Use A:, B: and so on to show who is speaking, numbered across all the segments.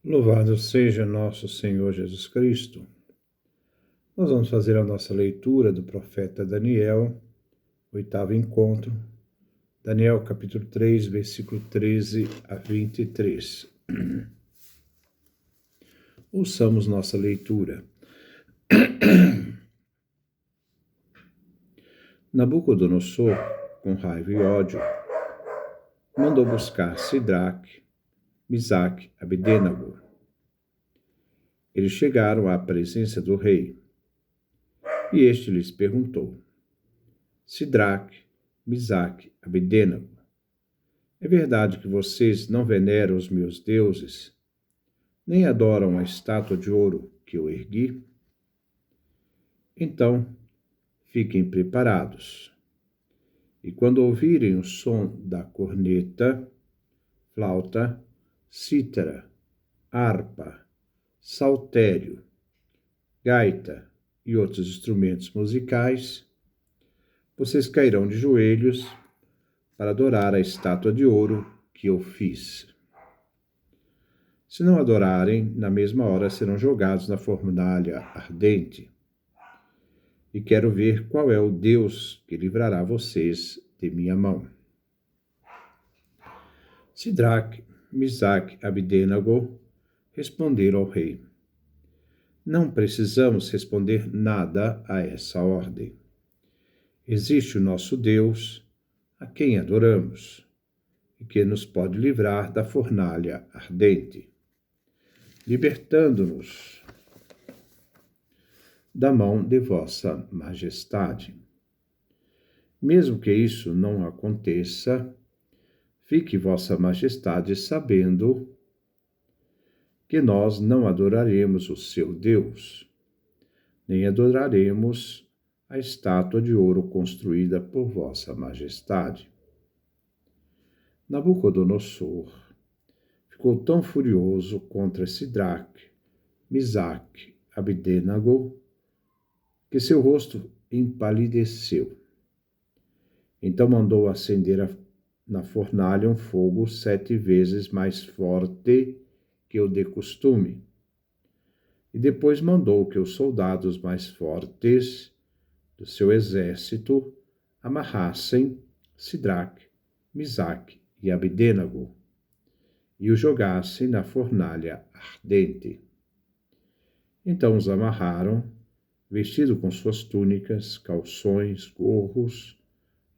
A: Louvado seja nosso Senhor Jesus Cristo. Nós vamos fazer a nossa leitura do profeta Daniel, 8º encontro, Daniel capítulo 3, versículo 13 a 23. Ouçamos nossa leitura. Nabucodonosor, com raiva e ódio, mandou buscar Sidraque, Misaque, Abdênago. Eles chegaram à presença do rei, e este lhes perguntou: Sidraque, Misaque, Abdênago, é verdade que vocês não veneram os meus deuses, nem adoram a estátua de ouro que eu ergui? Então, fiquem preparados. E quando ouvirem o som da corneta, flauta, cítara, harpa, saltério, gaita e outros instrumentos musicais, vocês cairão de joelhos para adorar a estátua de ouro que eu fiz. Se não adorarem, na mesma hora serão jogados na fornalha ardente. E quero ver qual é o Deus que livrará vocês de minha mão. Sidraque, Misaque e Abdênago responderam ao rei: Não precisamos responder nada a essa ordem. Existe o nosso Deus, a quem adoramos, e que nos pode livrar da fornalha ardente, libertando-nos da mão de vossa majestade. Mesmo que isso não aconteça, fique vossa majestade sabendo que nós não adoraremos o seu Deus, nem adoraremos a estátua de ouro construída por vossa majestade. Nabucodonosor ficou tão furioso contra Sidraque, Misaque, Abdênago, que seu rosto empalideceu. Então mandou acender na fornalha um fogo 7 vezes mais forte que o de costume. E depois mandou que os soldados mais fortes do seu exército amarrassem Sidraque, Misaque e Abdênago e o jogassem na fornalha ardente. Então os amarraram, vestido com suas túnicas, calções, gorros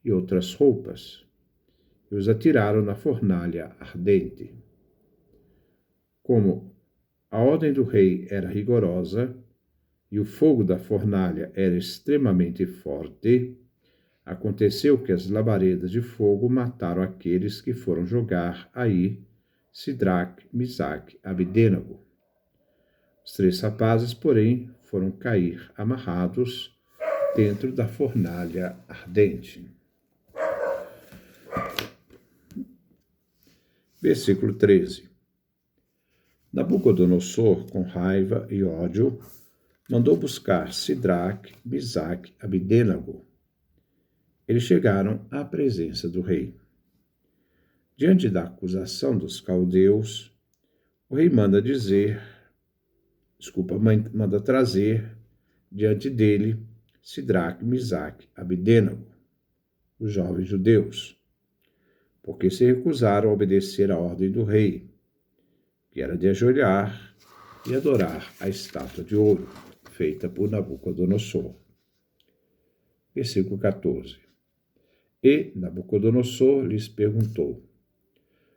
A: e outras roupas, e os atiraram na fornalha ardente. Como a ordem do rei era rigorosa e o fogo da fornalha era extremamente forte, aconteceu que as labaredas de fogo mataram aqueles que foram jogar aí Sidraque, Misaque e Abdênago. Os 3 rapazes, porém, foram cair amarrados dentro da fornalha ardente. Versículo 13. Nabucodonosor, com raiva e ódio, mandou buscar Sidraque, Misaque e Abdênago. Eles chegaram à presença do rei. Diante da acusação dos caldeus, o rei manda trazer diante dele Sidraque, Misaque e Abdênago, os jovens judeus, porque se recusaram a obedecer à ordem do rei, que era de ajoelhar e adorar a estátua de ouro feita por Nabucodonosor. Versículo 14. E Nabucodonosor lhes perguntou: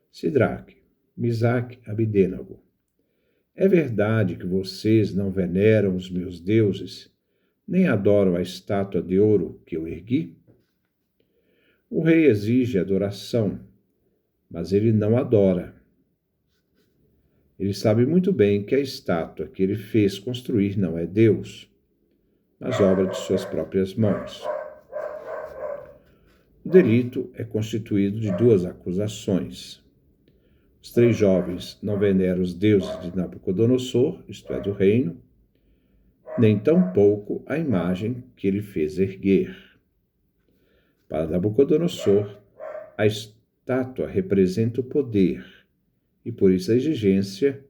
A: Sidraque, Misaque e Abdênago, é verdade que vocês não veneram os meus deuses, nem adoram a estátua de ouro que eu ergui? O rei exige adoração, mas ele não adora. Ele sabe muito bem que a estátua que ele fez construir não é Deus, mas obra de suas próprias mãos. O delito é constituído de 2 acusações. Os 3 jovens não veneram os deuses de Nabucodonosor, isto é, do reino, nem tampouco a imagem que ele fez erguer. Para Nabucodonosor, a estátua representa o poder, e por isso a exigência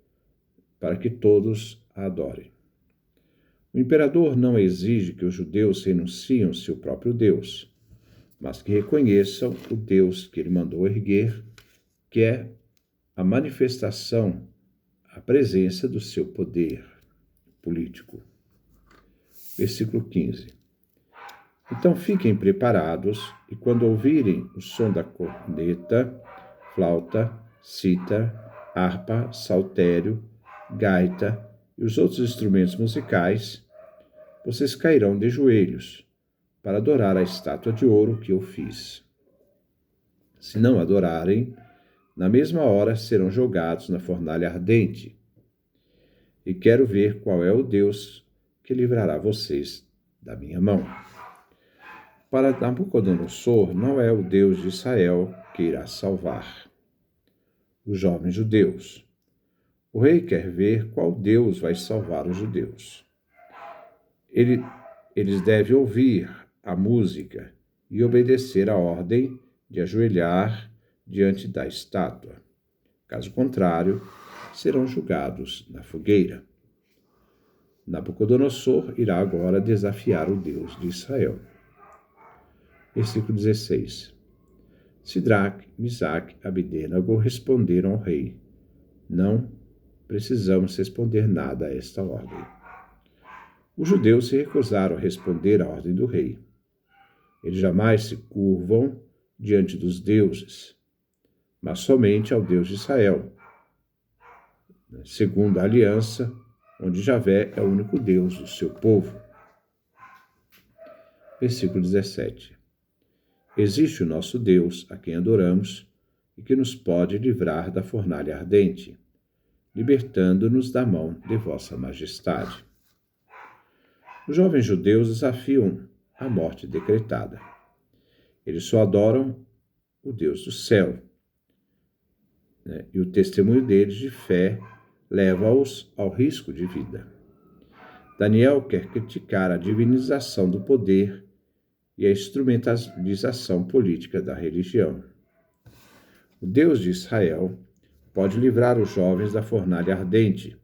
A: para que todos a adorem. O imperador não exige que os judeus renunciem ao seu próprio Deus, mas que reconheçam o Deus que ele mandou erguer, que é a manifestação, a presença do seu poder político. Versículo 15. Então fiquem preparados, e quando ouvirem o som da corneta, flauta, cítara, harpa, saltério, gaita e os outros instrumentos musicais, vocês cairão de joelhos para adorar a estátua de ouro que eu fiz. Se não adorarem, na mesma hora serão jogados na fornalha ardente. E quero ver qual é o Deus que livrará vocês da minha mão. Para Nabucodonosor, não é o Deus de Israel que irá salvar os jovens judeus. O rei quer ver qual Deus vai salvar os judeus. Eles devem ouvir a música e obedecer a ordem de ajoelhar diante da estátua. Caso contrário, serão julgados na fogueira. Nabucodonosor irá agora desafiar o Deus de Israel. Versículo 16. Sidraque, Misaque e Abedênego responderam ao rei: não precisamos responder nada a esta ordem. Os judeus se recusaram a responder à ordem do rei. Eles jamais se curvam diante dos deuses, mas somente ao Deus de Israel, segundo a aliança, onde Javé é o único Deus do seu povo. Versículo 17. Existe o nosso Deus, a quem adoramos, e que nos pode livrar da fornalha ardente, libertando-nos da mão de vossa majestade. Os jovens judeus desafiam a morte decretada. Eles só adoram o Deus do céu, e o testemunho deles de fé leva-os ao risco de vida. Daniel quer criticar a divinização do poder e a instrumentalização política da religião. O Deus de Israel pode livrar os jovens da fornalha ardente,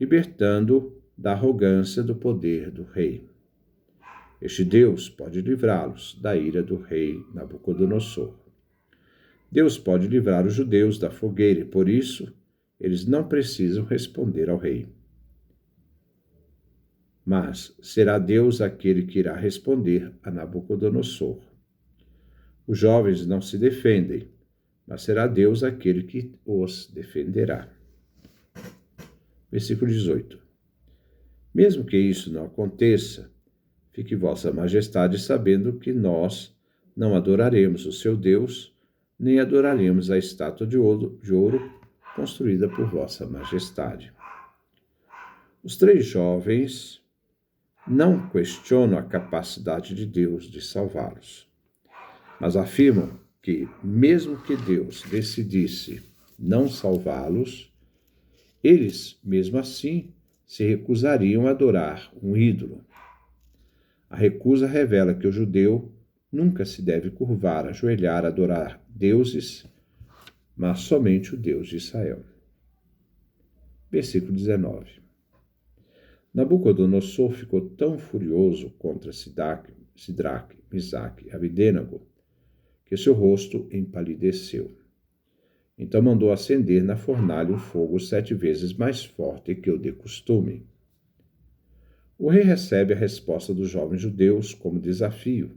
A: libertando da arrogância do poder do rei. Este Deus pode livrá-los da ira do rei Nabucodonosor. Deus pode livrar os judeus da fogueira e, por isso, eles não precisam responder ao rei. Mas será Deus aquele que irá responder a Nabucodonosor. Os jovens não se defendem, mas será Deus aquele que os defenderá. Versículo 18. Mesmo que isso não aconteça, fique vossa majestade sabendo que nós não adoraremos o seu Deus, nem adoraremos a estátua de ouro construída por vossa majestade. Os três jovens não questionam a capacidade de Deus de salvá-los, mas afirmam que, mesmo que Deus decidisse não salvá-los, eles, mesmo assim, se recusariam a adorar um ídolo. A recusa revela que o judeu nunca se deve curvar, ajoelhar, adorar deuses, mas somente o Deus de Israel. Versículo 19. Nabucodonosor ficou tão furioso contra Sidraque, Misaque e Abedênego que seu rosto empalideceu. Então mandou acender na fornalha um fogo 7 vezes mais forte que o de costume. O rei recebe a resposta dos jovens judeus como desafio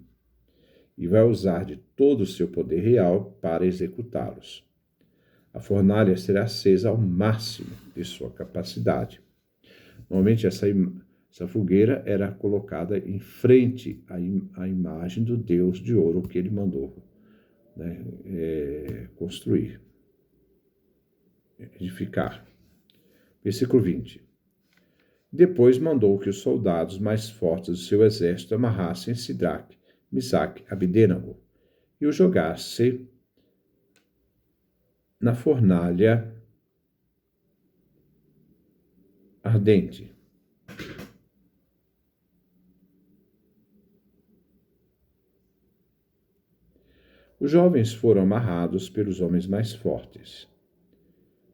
A: e vai usar de todo o seu poder real para executá-los. A fornalha será acesa ao máximo de sua capacidade. Normalmente essa fogueira era colocada em frente à imagem do Deus de ouro que ele mandou construir, edificar. Versículo 20. Depois mandou que os soldados mais fortes do seu exército amarrassem Sidraque, Misaque e Abedênego e o jogassem na fornalha ardente. Os jovens foram amarrados pelos homens mais fortes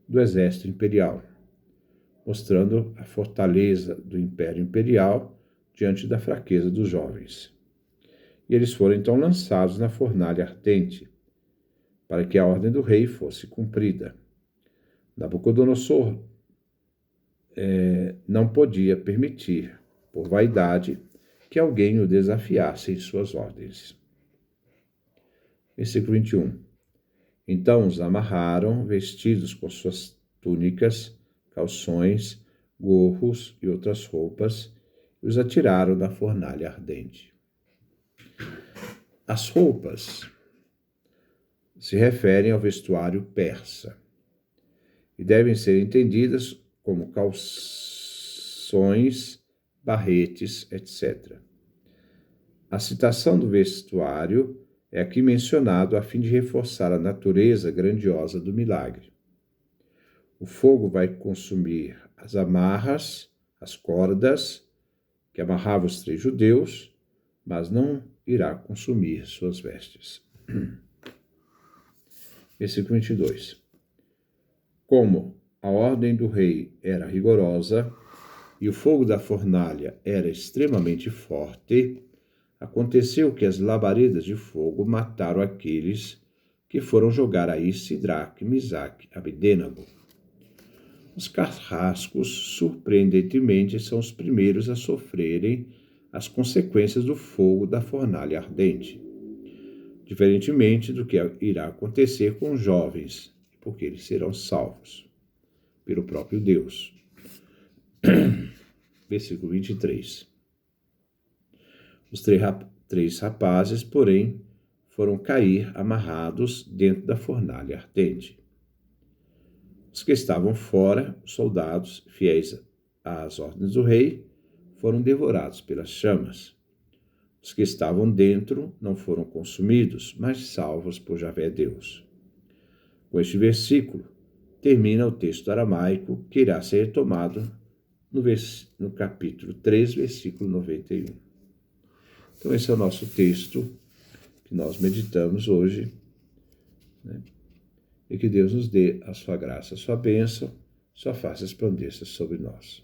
A: do exército imperial. mostrando a fortaleza do Império Imperial diante da fraqueza dos jovens. E eles foram então lançados na fornalha ardente, para que a ordem do rei fosse cumprida. Nabucodonosor não podia permitir, por vaidade, que alguém o desafiasse em suas ordens. Versículo 21. Então os amarraram, vestidos com suas túnicas, calções, gorros e outras roupas, e os atiraram na fornalha ardente. As roupas se referem ao vestuário persa e devem ser entendidas como calções, barretes, etc. A citação do vestuário é aqui mencionado a fim de reforçar a natureza grandiosa do milagre. O fogo vai consumir as amarras, as cordas que amarravam os 3 judeus, mas não irá consumir suas vestes. Versículo 22. Como a ordem do rei era rigorosa e o fogo da fornalha era extremamente forte, aconteceu que as labaredas de fogo mataram aqueles que foram jogar aí Sidraque, Misaque, Abedênego. Os carrascos, surpreendentemente, são os primeiros a sofrerem as consequências do fogo da fornalha ardente, diferentemente do que irá acontecer com os jovens, porque eles serão salvos pelo próprio Deus. Versículo 23. Os 3 rapazes, porém, foram cair amarrados dentro da fornalha ardente. Os que estavam fora, soldados fiéis às ordens do rei, foram devorados pelas chamas. Os que estavam dentro não foram consumidos, mas salvos por Javé Deus. Com este versículo, termina o texto aramaico que irá ser retomado no capítulo 3, versículo 91. Então, esse é o nosso texto que nós meditamos hoje, né? E que Deus nos dê a sua graça, a sua bênção, sua face resplandeça sobre nós.